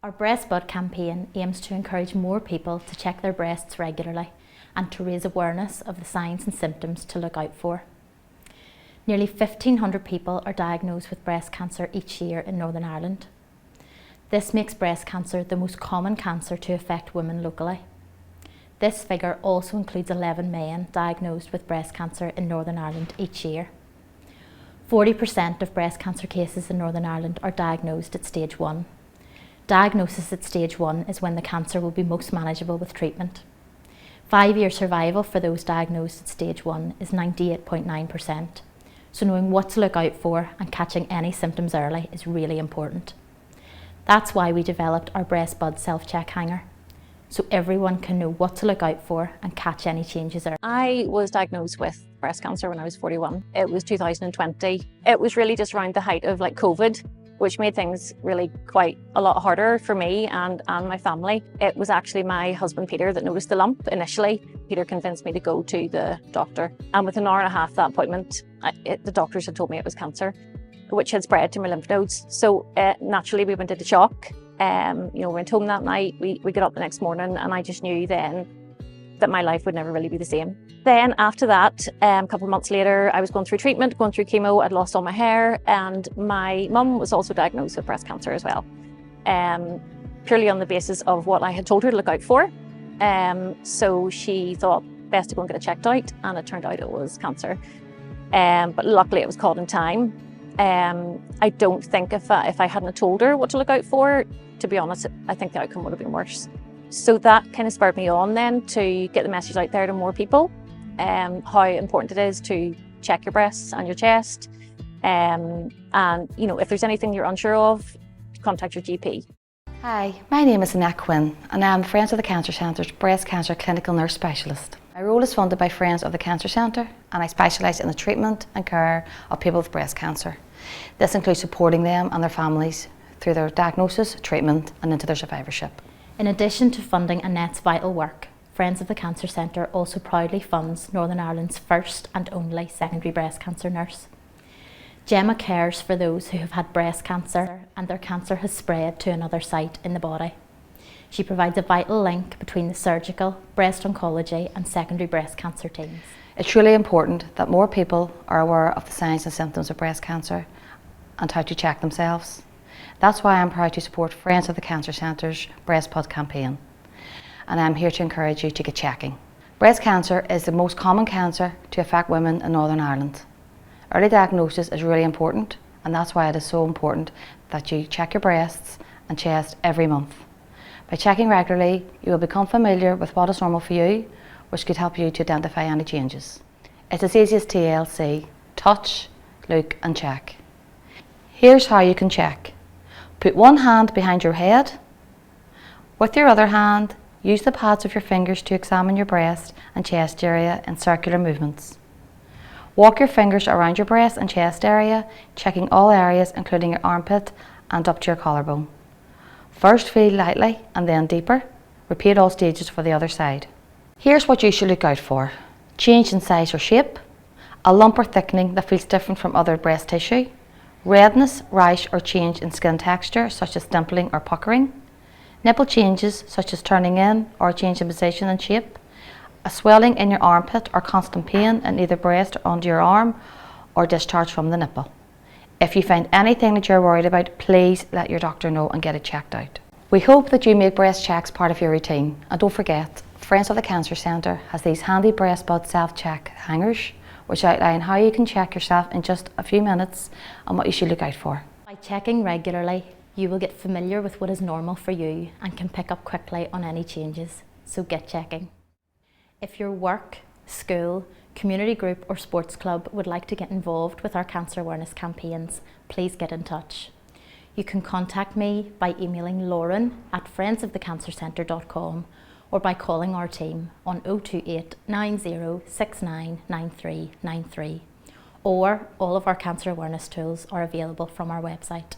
Our Breast Bud campaign aims to encourage more people to check their breasts regularly and to raise awareness of the signs and symptoms to look out for. Nearly 1,500 people are diagnosed with breast cancer each year in Northern Ireland. This makes breast cancer the most common cancer to affect women locally. This figure also includes 11 men diagnosed with breast cancer in Northern Ireland each year. 40% of breast cancer cases in Northern Ireland are diagnosed at stage 1. Diagnosis at stage 1 is when the cancer will be most manageable with treatment. 5-year survival for those diagnosed at stage 1 is 98.9%. So knowing what to look out for and catching any symptoms early is really important. That's why we developed our Breast Bud self-check hanger, so everyone can know what to look out for and catch any changes early. I was diagnosed with breast cancer when I was 41. It was 2020. It was really just around the height of COVID, which made things really quite a lot harder for me and my family. It was actually my husband Peter that noticed the lump initially. Peter convinced me to go to the doctor, and within an hour and a half of that appointment, the doctors had told me it was cancer, which had spread to my lymph nodes. So naturally we went into shock. We went home that night, we got up the next morning, and I just knew then that my life would never really be the same. Then after that, a couple of months later, I was going through treatment, going through chemo. I'd lost all my hair, and my mum was also diagnosed with breast cancer as well, purely on the basis of what I had told her to look out for. So she thought best to go and get it checked out, and it turned out it was cancer. But luckily it was caught in time. I don't think if I hadn't told her what to look out for, to be honest, I think the outcome would have been worse. So that kind of spurred me on then to get the message out there to more people, how important it is to check your breasts and your chest. And if there's anything you're unsure of, contact your GP. Hi, my name is Annette Quinn, and I'm Friends of the Cancer Centre's Breast Cancer Clinical Nurse Specialist. My role is funded by Friends of the Cancer Centre, and I specialise in the treatment and care of people with breast cancer. This includes supporting them and their families through their diagnosis, treatment and into their survivorship. In addition to funding Annette's vital work, Friends of the Cancer Centre also proudly funds Northern Ireland's first and only secondary breast cancer nurse. Gemma cares for those who have had breast cancer and their cancer has spread to another site in the body. She provides a vital link between the surgical, breast oncology and secondary breast cancer teams. It's really important that more people are aware of the signs and symptoms of breast cancer and how to check themselves. That's why I'm proud to support Friends of the Cancer Centre's Breast Bud campaign, and I'm here to encourage you to get checking. Breast cancer is the most common cancer to affect women in Northern Ireland. Early diagnosis is really important, and that's why it is so important that you check your breasts and chest every month. By checking regularly, you will become familiar with what is normal for you, which could help you to identify any changes. It's as easy as TLC: touch, look and check. Here's how you can check. Put one hand behind your head. With your other hand, use the pads of your fingers to examine your breast and chest area in circular movements. Walk your fingers around your breast and chest area, checking all areas including your armpit and up to your collarbone. First feel lightly and then deeper. Repeat all stages for the other side. Here's what you should look out for: change in size or shape, a lump or thickening that feels different from other breast tissue, redness, rash or change in skin texture such as dimpling or puckering, nipple changes such as turning in or change in position and shape, a swelling in your armpit or constant pain in either breast or under your arm, or discharge from the nipple. If you find anything that you're worried about, please let your doctor know and get it checked out. We hope that you make breast checks part of your routine, and don't forget, Friends of the Cancer Centre has these handy Breast Bud self-check hangers which outline how you can check yourself in just a few minutes and what you should look out for. By checking regularly, you will get familiar with what is normal for you and can pick up quickly on any changes, so get checking. If your work, school, community group or sports club would like to get involved with our cancer awareness campaigns, please get in touch. You can contact me by emailing lauren@friendsofthecancercentre.com or by calling our team on 028 90 69 93 93. Or all of our cancer awareness tools are available from our website.